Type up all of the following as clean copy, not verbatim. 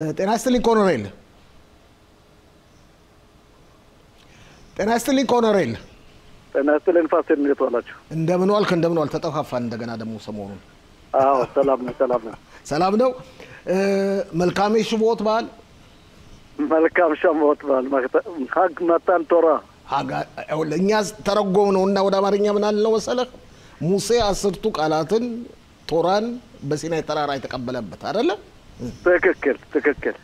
ጤና ይስጥልኝ ኮሎኔል። ጤና ይስጥልኝ ኮሎኔል። ጤና ይስጥልኝ ፋሲል፣ እንዴት ዋላችሁ? እንደምን ዋልክ? እንደምን ዋል? ተጠፋፋን እንደገና ደግሞ ሰሞኑን። አዎ ሰላም ነው፣ ሰላም ነው። ሰላም ነው። መልካም ሽቦት በዓል። መልካም ሽቦት በዓል። ሀግ መጣን ቶራ እኛ ተረጎም ነው እና ወደ አማርኛ ምን አልነው መሰለህ? ሙሴ 10ቱ ቃላትን ቶራን በሲናይ ተራራ የተቀበለበት አይደለ? ትክክል።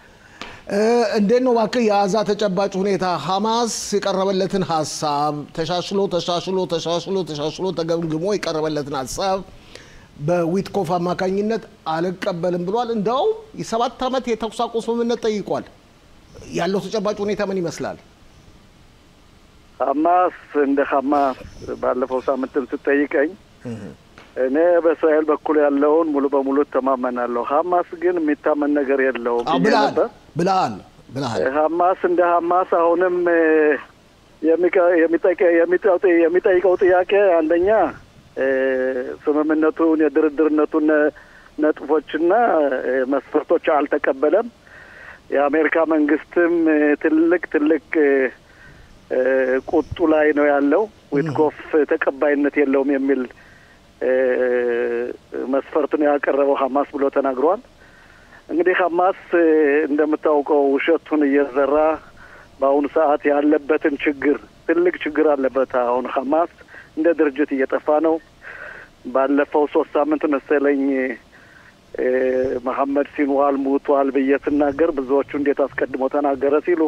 እንዴት ነው እባክህ የጋዛ ተጨባጭ ሁኔታ? ሐማስ የቀረበለትን ሐሳብ ተሻሽሎ ተገምግሞ የቀረበለትን ሐሳብ በዊትኮፍ አማካኝነት አልቀበልም ብሏል። እንደው የ7 ዓመት የተኩስ አቁም ስምምነት ጠይቋል። ያለው ተጨባጭ ሁኔታ ምን ይመስላል? ሐማስ እንደ ሐማስ ባለፈው ሳምንትም ስትጠይቀኝ እኔ በእስራኤል በኩል ያለውን ሙሉ በሙሉ ተማመናለሁ። ሐማስ ግን የሚታመን ነገር የለውም ብለሃል። ሐማስ እንደ ሐማስ አሁንም የሚጠይቀው ጥያቄ አንደኛ ስምምነቱን የድርድርነቱን ነጥቦችና መስፈርቶች አልተቀበለም። የአሜሪካ መንግስትም ትልቅ ቁጡ ላይ ነው ያለው። ዊትኮፍ ተቀባይነት የለውም የሚል መስፈርት ነው ያቀረበው ሐማስ ብሎ ተናግሯል። እንግዲህ ሐማስ እንደምታውቀው ውሸቱን እየዘራ በአሁኑ ሰዓት ያለበትን ትልቅ ችግር አለበት። አሁን ሐማስ እንደ ድርጅት እየጠፋ ነው። ባለፈው 3 ሳምንት መሰለኝ መሐመድ ሲንዋር ሙቷል ብዬ ስናገር ብዙዎቹ እንዴት አስቀድሞ ተናገረ ሲሉ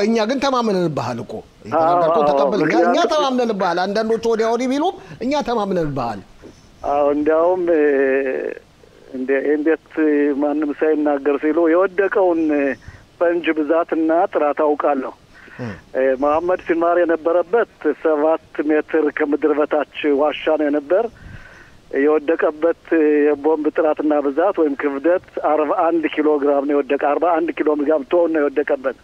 እኛ ግን ተማምነንብሃል እኮ የተናገርከው ተቀበል። እኛ ተማምነንብሃል። አንዳንዶቹ ወዲያ ቢሉ እኛ ተማምነንብሃል። እንዲያውም እንዴት ማንም ሳይናገር ሲሉ የወደቀውን ፈንጅ ብዛትና ጥራት አውቃለሁ። መሐመድ ሲንዋር የነበረበት 7 ሜትር ከምድር በታች ዋሻ ነው የነበር። የወደቀበት የቦምብ ጥራትና ብዛት ወይም ክብደት 41 ኪሎ ግራም ነው የወደቀ። 41 ኪሎ ግራም ቶን ነው የወደቀበት።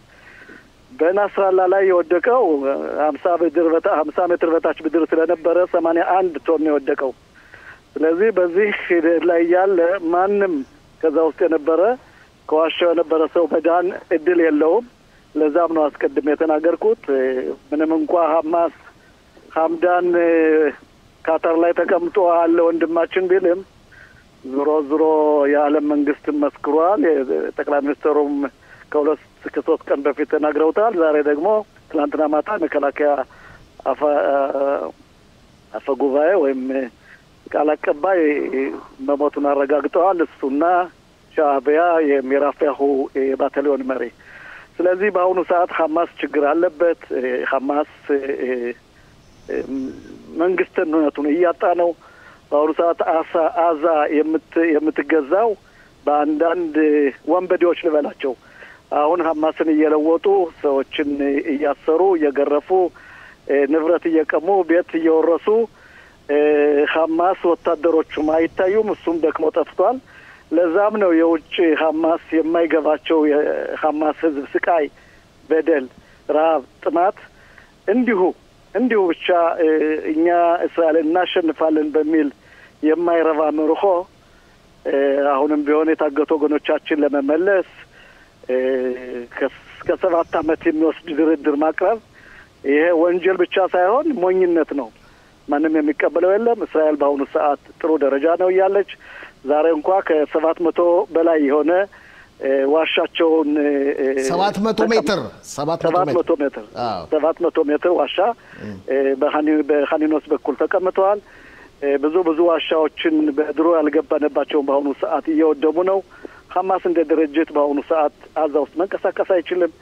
በናስራላ ላይ የወደቀው 50 ሜትር በታች ምድር ስለነበረ 81 ቶን ነው የወደቀው። ስለዚህ በዚህ ላይ ያለ ማንም ከዛ ውስጥ የነበረ ከዋሻው የነበረ ሰው መዳን እድል የለውም። ለዛም ነው አስቀድሜ የተናገርኩት። ምንም እንኳ ሐምዳን ካታር ላይ ተቀምጦ አለ ወንድማችን ቢልም ዞሮ የዓለም መንግስት መስክሯል። ጠቅላይ ሚኒስትሩም ከ3 ቀን በፊት ተናግረውታል። ዛሬ ደግሞ ትናንትና ማታ መከላከያ አፈ ጉባኤ ወይም ቃል አቀባይ መሞቱን አረጋግጠዋል። እሱና ሻዕቢያ የሚራፊያሁ የባታሊዮን መሪ። ስለዚህ በአሁኑ ሰዓት ሐማስ ችግር አለበት። ሐማስ መንግስትነቱን እያጣ ነው። በአሁኑ ሰዓት አዛ የምትገዛው በአንዳንድ ወንበዴዎች ልበላቸው አሁን ሐማስን እየለወጡ ሰዎችን እያሰሩ እየገረፉ ንብረት እየቀሙ ቤት እየወረሱ ሐማስ ወታደሮቹም አይታዩም። እሱም ደክሞ ጠፍቷል። ለዛም ነው የውጭ ሐማስ የማይገባቸው የሐማስ ህዝብ ስቃይ፣ በደል፣ ረሃብ፣ ጥማት እንዲሁ ብቻ እኛ እስራኤል እናሸንፋለን በሚል የማይረባ መርሆ አሁንም ቢሆን የታገቱ ወገኖቻችን ለመመለስ ከ7 ዓመት የሚወስድ ድርድር ማቅረብ ይሄ ወንጀል ብቻ ሳይሆን ሞኝነት ነው። ማንም የሚቀበለው የለም። እስራኤል በአሁኑ ሰዓት ጥሩ ደረጃ ነው እያለች ዛሬ እንኳ ከ700 በላይ የሆነ ዋሻቸውን 700 ሜትር ዋሻ በኻኒኖስ በኩል ተቀምጠዋል። ብዙ ዋሻዎችን በድሮ ያልገባንባቸውን በአሁኑ ሰዓት እየወደሙ ነው። ሐማስ እንደ ድርጅት በአሁኑ ሰዓት አዛ ውስጥ መንቀሳቀስ አይችልም።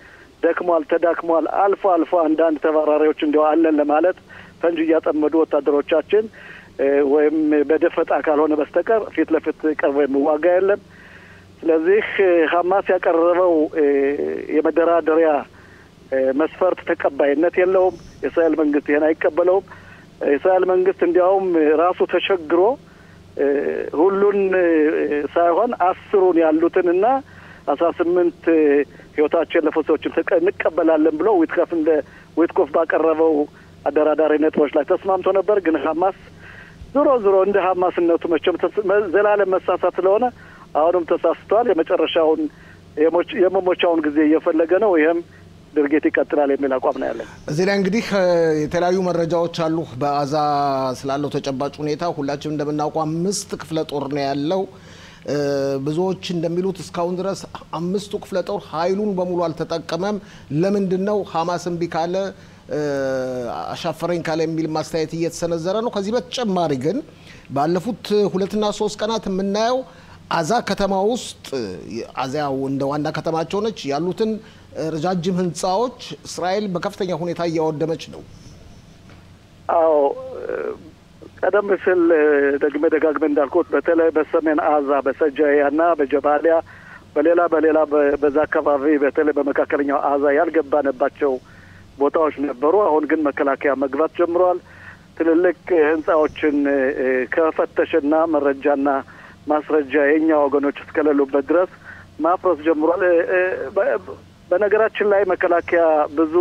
ተዳክሟል። አልፎ አንዳንድ ተባራሪዎች እንዲያው አለን ለማለት ፈንጅ እያጠመዱ ወታደሮቻችን ወይም በደፈጣ ካልሆነ በስተቀር ፊት ለፊት ቀርቦ የሚዋጋ የለም። ስለዚህ ሐማስ ያቀረበው የመደራደሪያ መስፈርት ተቀባይነት የለውም። የእስራኤል መንግስት ይሄን አይቀበለውም። የእስራኤል መንግስት እንዲያውም ራሱ ተቸግሮ ሁሉን ሳይሆን 10ን ያሉትንና 18 ህይወታቸው ያለፈው ሰዎችን እንቀበላለን ብሎ ዊትኮፍ ባቀረበው አደራዳሪ ነጥቦች ላይ ተስማምቶ ነበር። ግን ሐማስ ዞሮ እንደ ሐማስነቱ መቼም ዘላለም መሳሳት ስለሆነ አሁንም ተሳስቷል። የመጨረሻውን የመሞቻውን ጊዜ እየፈለገ ነው። ይሄም ድርጊት ይቀጥላል የሚል አቋም ነው ያለን። እዚህ ላይ እንግዲህ የተለያዩ መረጃዎች አሉ በአዛ ስላለው ተጨባጭ ሁኔታ። ሁላችንም እንደምናውቀው 5 ክፍለ ጦር ነው ያለው። ብዙዎች እንደሚሉት እስካሁን ድረስ 5ቱ ክፍለ ጦር ኃይሉን በሙሉ አልተጠቀመም። ለምንድነው ሐማስም ቢካለ አሻፈረኝ ካለ የሚል ማስተያየት እየተሰነዘረ ነው። ከዚህ በተጨማሪ ግን ባለፉት 2 እና 3 ቀናት የምናየው አዛ ከተማ ውስጥ አዛው እንደ ዋና ከተማቸው ነች ያሉትን ረጃጅም ህንጻዎች እስራኤል በከፍተኛ ሁኔታ እያወደመች ነው። አዎ ቀደም ሲል ደጋግሜ እንዳልኩት በተለይ በሰሜን አዛ በሰጃያና በጀባሊያ በሌላ በዛ አካባቢ በተለይ በመካከለኛው አዛ ያልገባንባቸው ቦታዎች ነበሩ። አሁን ግን መከላከያ መግባት ጀምሯል። ትልልቅ ህንጻዎችን ከፈተሽና መረጃና ማስረጃ የኛ ወገኖች እስከሌሉበት ድረስ ማፍረስ ጀምሯል። በነገራችን ላይ መከላከያ ብዙ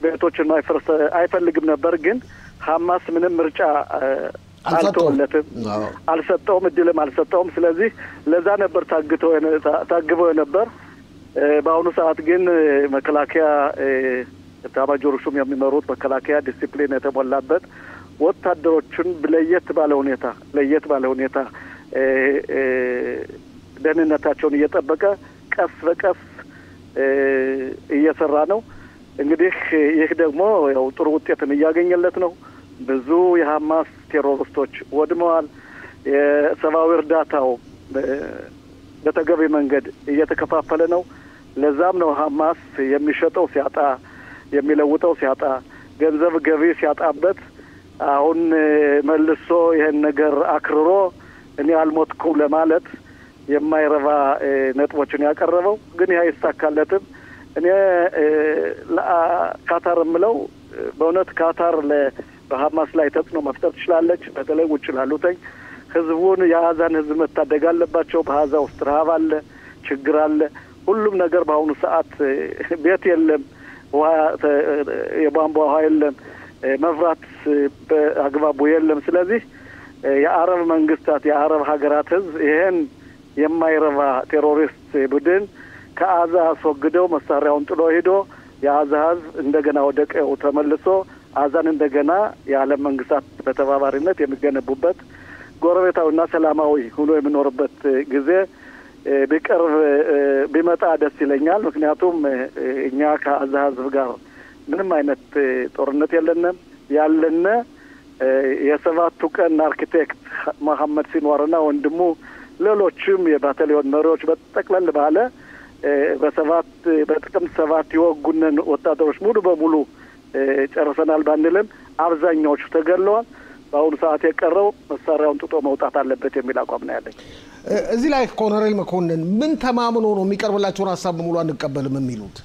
ቤቶችን ማይፈርስ አይፈልግም ነበር፣ ግን ሐማስ ምንም ምርጫ አልተወለትም፣ አልሰጠውም፣ እድልም አልሰጠውም። ስለዚህ ለዛ ነበር ታግበው ነበር። በአሁኑ ሰዓት ግን መከላከያ ኤታማዦር ሹም የሚመሩት መከላከያ ዲሲፕሊን የተሞላበት ወታደሮችን ለየት ባለ ሁኔታ ደህንነታቸውን እየጠበቀ ቀስ በቀስ እየሰራ ነው። እንግዲህ ይህ ደግሞ ያው ጥሩ ውጤትን እያገኘለት ነው። ብዙ የሐማስ ቴሮሪስቶች ወድመዋል። የሰብአዊ እርዳታው በተገቢ መንገድ እየተከፋፈለ ነው። ለዛም ነው ሐማስ የሚሸጠው ሲያጣ፣ የሚለውጠው ሲያጣ፣ ገንዘብ ገቢ ሲያጣበት አሁን መልሶ ይሄን ነገር አክርሮ እኔ አልሞትኩም ለማለት የማይረባ ነጥቦችን ያቀረበው። ግን ይሄ አይሳካለትም። እኔ ካታር የምለው በእውነት ካታር በሐማስ ላይ ተጽዕኖ መፍጠር ትችላለች። በተለይ ውጭ ላሉትኝ ህዝቡን የአዛን ህዝብ መታደግ አለባቸው። በአዛ ውስጥ ረሃብ አለ፣ ችግር አለ። ሁሉም ነገር በአሁኑ ሰዓት ቤት የለም፣ ውሃ የቧንቧ ውሃ የለም፣ መብራት በአግባቡ የለም። ስለዚህ የአረብ መንግስታት የአረብ ሀገራት ህዝብ ይሄን የማይረባ ቴሮሪስት ቡድን ከአዛ አስወግደው መሳሪያውን ጥሎ ሄዶ የአዛ ህዝብ እንደገና ወደ ቀዬው ተመልሶ አዛን እንደገና የዓለም መንግስታት በተባባሪነት የሚገነቡበት ጎረቤታዊና ሰላማዊ ሆኖ የሚኖርበት ጊዜ ቢቀርብ ቢመጣ ደስ ይለኛል። ምክንያቱም እኛ ከአዛ ህዝብ ጋር ምንም አይነት ጦርነት የለንም። ያለነ የሰባቱ ቀን አርኪቴክት መሐመድ ሲንዋርና ወንድሙ ሌሎችም የባታሊዮን መሪዎች በጠቅለል ባለ በጥቅምት 7 የወጉንን ወታደሮች ሙሉ በሙሉ ጨርሰናል ባንልም አብዛኛዎቹ ተገለዋል። በአሁኑ ሰዓት የቀረው መሳሪያውን ጥጦ መውጣት አለበት የሚል አቋም ነው ያለኝ። እዚህ ላይ ኮሎኔል መኮንን ምን ተማምኖ ነው የሚቀርብላቸውን ሀሳብ በሙሉ አንቀበልም የሚሉት?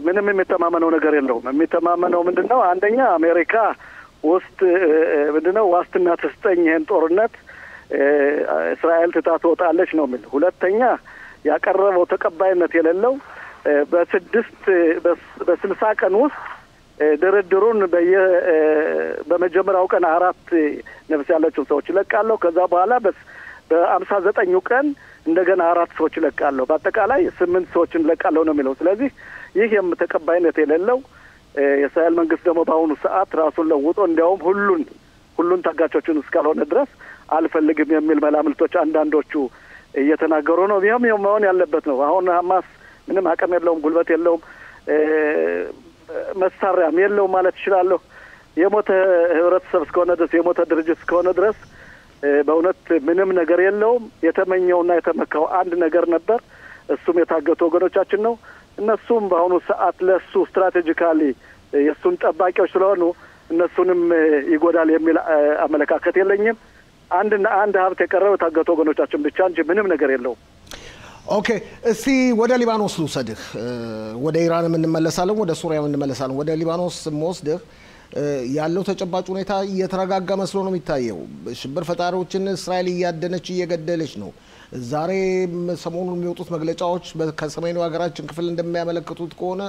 ምንም የሚተማመነው ነገር የለውም። የሚተማመነው ምንድነው? አንደኛ አሜሪካ ውስጥ ምንድነው ዋስትና ትስጠኝ ይሄን ጦርነት እስራኤል ትታ ትወጣለች ነው የሚል። ሁለተኛ ያቀረበው ተቀባይነት የሌለው በ60 ቀን ውስጥ ድርድሩን በመጀመሪያው ቀን 4 ነፍስ ያላቸው ሰዎች ይለቃለሁ፣ ከዛ በኋላ በ59ኙ ቀን እንደገና 4 ሰዎች ይለቃለሁ፣ በአጠቃላይ 8 ሰዎችን ይለቃለሁ ነው የሚለው። ስለዚህ ይህ ተቀባይነት የሌለው የእስራኤል መንግስት ደግሞ በአሁኑ ሰዓት ራሱን ለውጦ እንዲያውም ሁሉን ታጋቾችን እስካልሆነ ድረስ አልፈልግም የሚል መላምልቶች አንዳንዶቹ እየተናገሩ ነው። ይህም መሆን ያለበት ነው። አሁን ሐማስ ምንም አቅም የለውም፣ ጉልበት የለውም፣ መሳሪያም የለውም ማለት ይችላለሁ። የሞተ ህብረተሰብ እስከሆነ ድረስ የሞተ ድርጅት እስከሆነ ድረስ በእውነት ምንም ነገር የለውም። የተመኘውና የተመካው አንድ ነገር ነበር። እሱም የታገቱ ወገኖቻችን ነው። እነሱም በአሁኑ ሰዓት ለሱ ስትራቴጂካሊ የሱን ጠባቂዎች ስለሆኑ እነሱንም ይጎዳል የሚል አመለካከት የለኝም። አንድ ሀብት የቀረው የታገቱ ወገኖቻችን ብቻ እንጂ ምንም ነገር የለውም። ኦኬ፣ እስቲ ወደ ሊባኖስ ልውሰድህ። ወደ ኢራንም እንመለሳለን፣ ወደ ሱሪያም እንመለሳለን። ወደ ሊባኖስ ወስደህ ያለው ተጨባጭ ሁኔታ እየተረጋጋ መስሎ ነው የሚታየው። ሽብር ፈጣሪዎችን እስራኤል እያደነች እየገደለች ነው። ዛሬ ሰሞኑን የሚወጡት መግለጫዎች ከሰሜኑ ሀገራችን ክፍል እንደሚያመለክቱት ከሆነ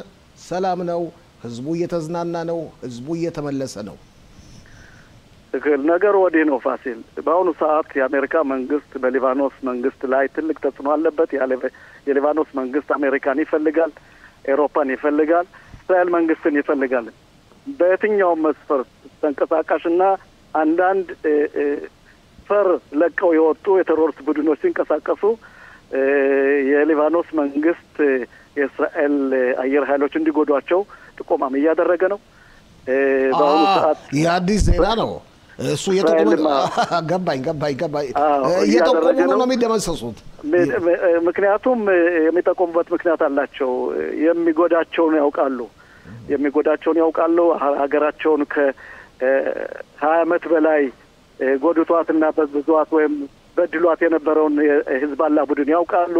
ሰላም ነው፣ ህዝቡ እየተዝናና ነው፣ ህዝቡ እየተመለሰ ነው። ነገር ወዲህ ነው ፋሲል። በአሁኑ ሰዓት የአሜሪካ መንግስት በሊባኖስ መንግስት ላይ ትልቅ ተጽዕኖ አለበት። የሊባኖስ መንግስት አሜሪካን ይፈልጋል፣ ኤሮፓን ይፈልጋል፣ እስራኤል መንግስትን ይፈልጋል። በየትኛውም መስፈርት ተንቀሳቃሽና አንዳንድ ፈር ለቀው የወጡ የቴሮሪስት ቡድኖች ሲንቀሳቀሱ የሊባኖስ መንግስት የእስራኤል አየር ኃይሎች እንዲጎዷቸው ጥቆማም እያደረገ ነው። በአሁኑ ሰዓት የአዲስ ዜና ነው እሱ ገባኝ እየጠቆሙ ነው የሚደመሰሱት። ምክንያቱም የሚጠቆሙበት ምክንያት አላቸው። የሚጎዳቸውን ያውቃሉ። ሀገራቸውን ከ20 ዓመት በላይ ጎድቷትና በዝዟት ወይም በድሏት የነበረውን የሂዝባላ ቡድን ያውቃሉ።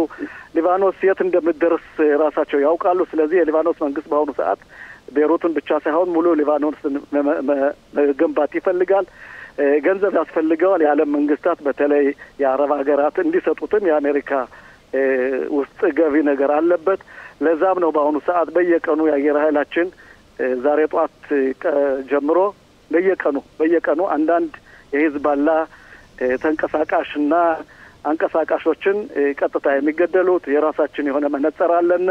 ሊባኖስ የት እንደምትደርስ ራሳቸው ያውቃሉ። ስለዚህ የሊባኖስ መንግስት በአሁኑ ሰዓት ቤይሩትን ብቻ ሳይሆን ሙሉ ሊባኖስን መገንባት ይፈልጋል። ገንዘብ ያስፈልገዋል። የዓለም መንግስታት በተለይ የአረብ ሀገራት እንዲሰጡትም የአሜሪካ ውስጥ ገቢ ነገር አለበት። ለዛም ነው በአሁኑ ሰዓት በየቀኑ የአየር ኃይላችን ዛሬ ጧት ጀምሮ በየቀኑ አንዳንድ የሂዝባላ ተንቀሳቃሽና አንቀሳቃሾችን ቀጥታ የሚገደሉት የራሳችን የሆነ መነጽር አለን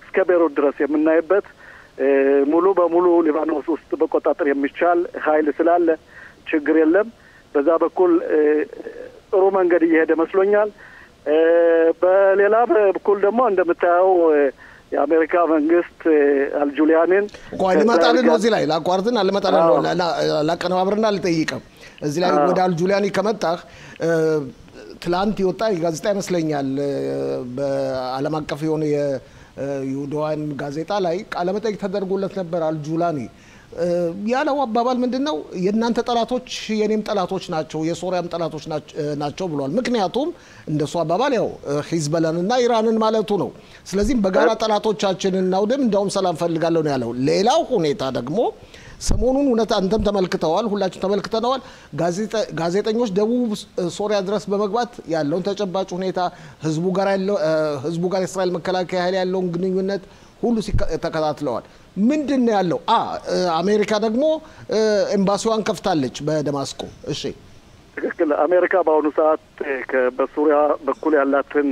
እስከ ቤይሩት ድረስ የምናይበት ሙሉ በሙሉ ሊባኖስ ውስጥ በቆጣጠር የሚቻል ኃይል ስላለ ችግር የለም። በዛ በኩል ጥሩ መንገድ እየሄደ መስሎኛል። በሌላ በኩል ደግሞ እንደምታየው የአሜሪካ መንግስት አልጁሊያንን ልመጣልን ነው እዚህ ላይ ላቋርጥና ልመጣልን ነው ላቀነባብርና ልጠይቅም እዚህ ላይ ወደ አልጁሊያኒ ከመጣህ ትላንት የወጣ ጋዜጣ ይመስለኛል በዓለም አቀፍ የሆነ የይሁዳውያን ጋዜጣ ላይ ቃለ መጠይቅ ተደርጎለት ነበር። አልጁሊያኒ ያለው አባባል ምንድነው? የእናንተ ጠላቶች የኔም ጠላቶች ናቸው፣ የሶሪያም ጠላቶች ናቸው ብሏል። ምክንያቱም እንደሱ አባባል ያው ሂዝቦላንና ኢራንን ማለቱ ነው። ስለዚህ በጋራ ጠላቶቻችንን እናውድም እንደውም ሰላም ፈልጋለሁ ነው ያለው። ሌላው ሁኔታ ደግሞ ሰሞኑን እውነት አንተም ተመልክተዋል፣ ሁላችሁም ተመልክተናል። ጋዜጠኞች ደቡብ ሶሪያ ድረስ በመግባት ያለውን ተጨባጭ ሁኔታ ህዝቡ ጋር የእስራኤል መከላከያ ኃይል ያለውን ግንኙነት ሁሉ ተከታትለዋል። ምንድነው ያለው? አሜሪካ ደግሞ ኤምባሲዋን ከፍታለች በደማስቆ። እሺ ትክክል። አሜሪካ በአሁኑ ሰዓት በሱሪያ በኩል ያላትን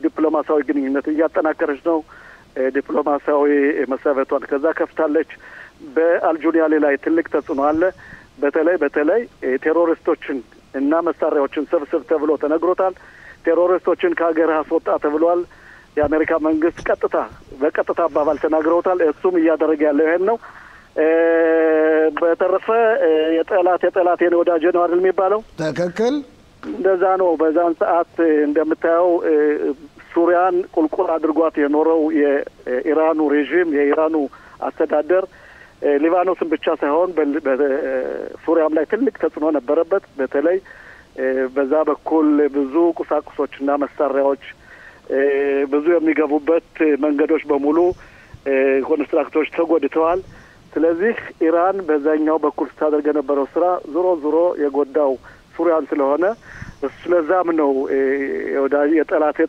ዲፕሎማሲያዊ ግንኙነት እያጠናከረች ነው። ዲፕሎማሲያዊ መሰረቷን ከዛ ከፍታለች። በአልጁሊያኒ ላይ ትልቅ ተጽዕኖ አለ። በተለይ ቴሮሪስቶችን እና መሳሪያዎችን ሰብስብ ተብሎ ተነግሮታል። ቴሮሪስቶችን ከሀገር አስወጣ ተብሏል። የአሜሪካ መንግስት በቀጥታ አባባል ተናግረውታል። እሱም እያደረገ ያለው ይሄን ነው። በተረፈ የጠላት የኔ ወዳጅ ነው አይደል የሚባለው? ትክክል፣ እንደዛ ነው። በዛን ሰዓት እንደምታየው ሱሪያን ቁልቁል አድርጓት የኖረው የኢራኑ ሬጂም የኢራኑ አስተዳደር ሊባኖስን ብቻ ሳይሆን በሱሪያም ላይ ትልቅ ተጽዕኖ ነበረበት። በተለይ በዛ በኩል ብዙ ቁሳቁሶችና መሳሪያዎች ብዙ የሚገቡበት መንገዶች በሙሉ ኮንስትራክተሮች ተጎድተዋል። ስለዚህ ኢራን በዛኛው በኩል ስታደርግ የነበረው ስራ ዞሮ የጎዳው ሱሪያን ስለሆነ ስለዛም ነው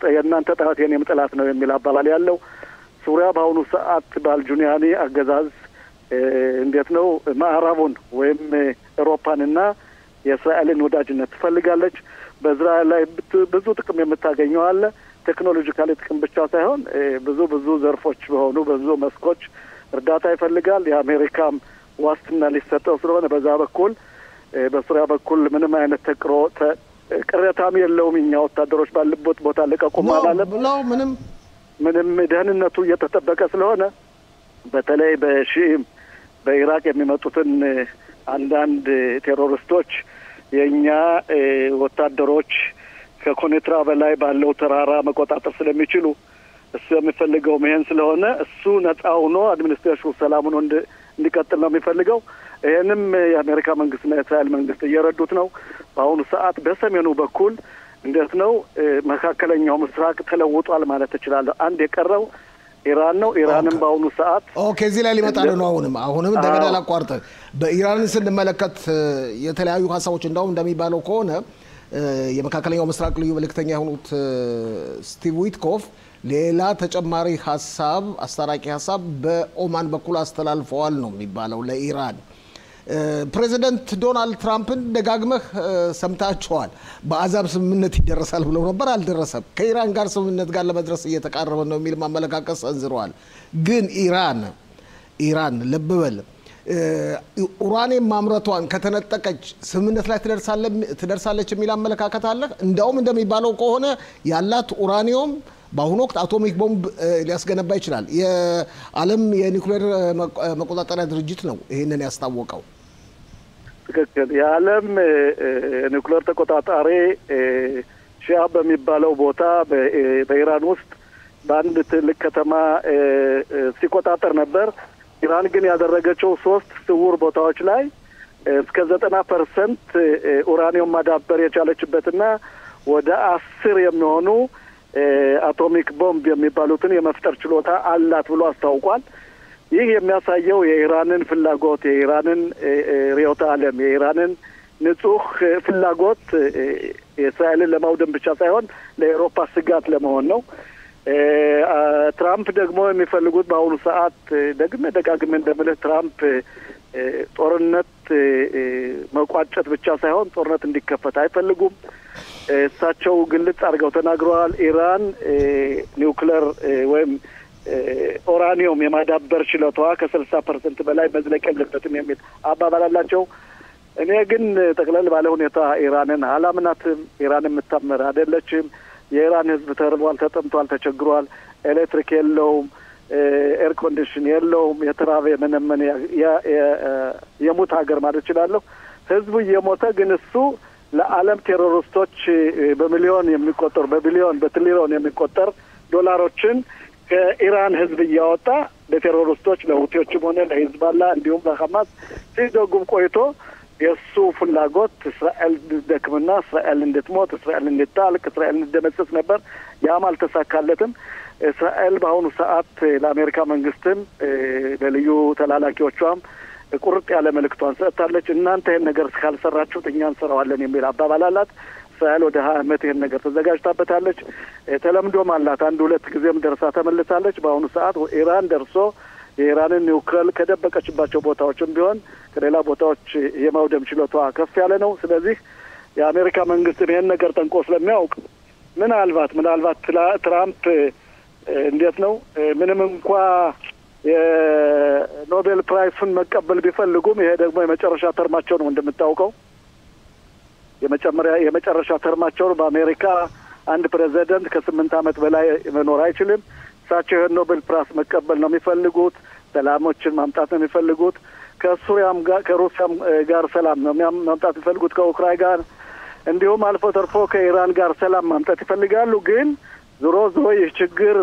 የእናንተ ጠላት የኔም ጠላት ነው የሚል አባባል ያለው። ሱሪያ በአሁኑ ሰዓት በአልጁሊያኒ አገዛዝ እንዴት ነው ማዕራቡን ወይም ኤሮፓንና የእስራኤልን ወዳጅነት ትፈልጋለች። በእስራኤል ላይ ብዙ ጥቅም የምታገኘው አለ። ቴክኖሎጂካሊ ጥቅም ብቻ ሳይሆን ብዙ ዘርፎች በሆኑ ብዙ መስኮች እርዳታ ይፈልጋል። የአሜሪካም ዋስትና ሊሰጠው ስለሆነ በዛ በኩል በሱሪያ በኩል ምንም አይነት ቅሬታም የለውም። እኛ ወታደሮች ባሉበት ቦታ ለቀቁም አላለም። ምንም ደህንነቱ እየተጠበቀ ስለሆነ በተለይ በሺም በኢራቅ የሚመጡትን አንዳንድ ቴሮሪስቶች የኛ ወታደሮች ከኮኔትራ በላይ ባለው ተራራ መቆጣጠር ስለሚችሉ እሱ የሚፈልገው ይሄን ስለሆነ እሱ ነፃ ሆኖ አድሚኒስትሬሽኑ ሰላም ሆኖ እንዲቀጥል ነው የሚፈልገው። ይሄንም የአሜሪካ መንግስትና የእስራኤል መንግስት እየረዱት ነው። በአሁኑ ሰዓት በሰሜኑ በኩል እንዴት ነው መካከለኛው ምስራቅ ተለውጧል ማለት እችላለሁ። አንድ የቀረው ኢራን ነው። ኢራንም በአሁኑ ሰዓት እዚህ ላይ ሊመጣ ነው። አሁንም እንደገና ላቋርጥ። በኢራንን ስንመለከት የተለያዩ ሀሳቦች እንደሚባለው ከሆነ የመካከለኛው ምስራቅ ልዩ መልእክተኛ የሆኑት ስቲቭ ዊትኮፍ ሌላ ተጨማሪ አስታራቂ ሀሳብ በኦማን በኩል አስተላልፈዋል ነው የሚባለው ለኢራን። ፕሬዚደንት ዶናልድ ትራምፕን ደጋግመህ ሰምታቸዋል። በአዛብ ስምምነት ይደረሳል ብለው ነበር፣ አልደረሰም። ከኢራን ጋር ስምምነት ጋር ለመድረስ እየተቃረበ ነው የሚል ማመለካከት ሰንዝረዋል። ግን ኢራን ልብ በል ኡራኒየም ማምረቷን ከተነጠቀች ስምምነት ላይ ትደርሳለች የሚል አመለካከት አለ። እንደውም እንደሚባለው ከሆነ ያላት ኡራኒየም በአሁኑ ወቅት አቶሚክ ቦምብ ሊያስገነባ ይችላል። የዓለም የኒውክሌር መቆጣጠሪያ ድርጅት ነው ይህንን ያስታወቀው። ትክክል። የዓለም ኒውክሌር ተቆጣጣሪ ሺያ በሚባለው ቦታ በኢራን ውስጥ በአንድ ትልቅ ከተማ ሲቆጣጠር ነበር። ኢራን ግን ያደረገችው 3 ስውር ቦታዎች ላይ እስከ 90% ኡራኒየም ማዳበር የቻለችበትና ወደ 10 የሚሆኑ አቶሚክ ቦምብ የሚባሉትን የመፍጠር ችሎታ አላት ብሎ አስታውቋል። ይህ የሚያሳየው የኢራንን ፍላጎት፣ የኢራንን ርዕዮተ ዓለም፣ የኢራንን ንጹህ ፍላጎት የእስራኤልን ለማውደም ብቻ ሳይሆን ለአውሮፓ ስጋት ለመሆን ነው። ትራምፕ ደግሞ የሚፈልጉት በአሁኑ ሰዓት ደጋግሜ እንደምልህ ትራምፕ ጦርነት መቋጨት ብቻ ሳይሆን ጦርነት እንዲከፈት አይፈልጉም። እሳቸው ግልጽ አድርገው ተናግረዋል። ኢራን ኒውክሌር ወይም ኡራኒየም የማዳበር ችሎታዋ ከ60% በላይ መዝለቅ የለበትም የሚል አባባል አላቸው። እኔ ግን ጠቅለል ባለ ሁኔታ ኢራንን አላምናትም። ኢራን የምታመር አይደለችም። የኢራን ሕዝብ ተርቧል፣ ተጠምቷል፣ ተቸግሯል። ኤሌክትሪክ የለውም፣ ኤር ኮንዲሽን የለውም። የተራበ የመነመነ የሙት ሀገር ማለት እችላለሁ። ሕዝቡ እየሞተ ግን እሱ ለዓለም ቴሮሪስቶች በሚሊዮን የሚቆጠር በትሪሊዮን የሚቆጠር ዶላሮችን ከኢራን ሕዝብ እያወጣ ለቴሮሪስቶች ለሁቲዎችም ሆነ ለሂዝባላ እንዲሁም ለሐማስ ሲደጉም ቆይቶ የእሱ ፍላጎት እስራኤል እንድትደክምና እስራኤል እንድትሞት፣ እስራኤል እንድታልቅ፣ እስራኤል እንድትደመሰስ ነበር። ያም አልተሳካለትም። እስራኤል በአሁኑ ሰዓት ለአሜሪካ መንግስትም ለልዩ ተላላኪዎቿም ቁርጥ ያለ መልእክቷን ሰጥታለች። እናንተ ይህን ነገር ካልሰራችሁት እኛ እንሰራዋለን የሚል አባባል አላት። እስራኤል ወደ 20 ዓመት ይህን ነገር ተዘጋጅታበታለች። ተለምዶም አላት። 1-2 ጊዜም ደርሳ ተመልሳለች። በአሁኑ ሰዓት ኢራን ደርሶ የኢራንን ኒውክሌር ከደበቀችባቸው ቦታዎችም ቢሆን ከሌላ ቦታዎች የማውደም ችሎቷ ከፍ ያለ ነው። ስለዚህ የአሜሪካ መንግስትም ይህን ነገር ጠንቆ ስለሚያውቅ ምናልባት ትራምፕ እንዴት ነው ምንም እንኳ የኖቤል ፕራይሱን መቀበል ቢፈልጉም ይሄ ደግሞ የመጨረሻ ተርማቸው ነው። እንደምታውቀው የመጨረሻ ተርማቸው ነው። በአሜሪካ አንድ ፕሬዚደንት ከ8 ዓመት በላይ መኖር አይችልም። እሳቸው ይህን ኖቤል ፕራይስ መቀበል ነው የሚፈልጉት። ሰላሞችን ማምጣት ነው የሚፈልጉት። ከሩሲያም ጋር ሰላም ነው ማምጣት የሚፈልጉት፣ ከኡክራይን ጋር እንዲሁም አልፎ ተርፎ ከኢራን ጋር ሰላም ማምጣት ይፈልጋሉ። ግን ዞሮ ይህ ችግር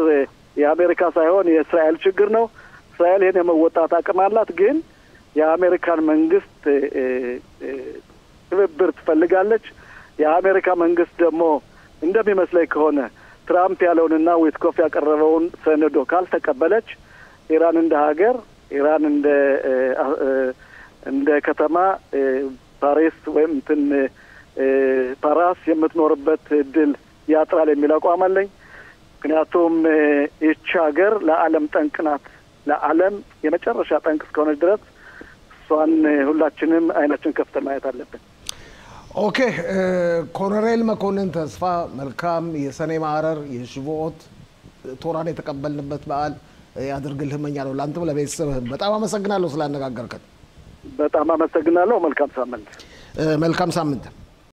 የአሜሪካ ሳይሆን የእስራኤል ችግር ነው። እስራኤል ይህን የመወጣት አቅም አላት። ግን የአሜሪካን መንግስት ትብብር ትፈልጋለች። የአሜሪካ መንግስት ደግሞ እንደሚመስለኝ ከሆነ ትራምፕ ያለውንና ዊትኮፍ ያቀረበውን ሰነዶ ካልተቀበለች ኢራን እንደ ሀገር፣ ኢራን እንደ ከተማ ፓሪስ ወይም ፓራስ የምትኖርበት እድል ያጥራል የሚል አቋም አለኝ። ምክንያቱም ይህች ሀገር ለዓለም ጠንቅ ናት። ለዓለም የመጨረሻ ጠንቅ እስከሆነች ድረስ እሷን ሁላችንም አይናችን ከፍተን ማየት አለብን። ኦኬ ኮሎኔል መኮንን ተስፋ መልካም የሰኔ ማዕረር የሽቦት ቶራን የተቀበልንበት በዓል ያድርግልህ እመኛለሁ። ለአንተም ለቤተሰብህም በጣም አመሰግናለሁ ስላነጋገርከን። በጣም አመሰግናለሁ። መልካም ሳምንት።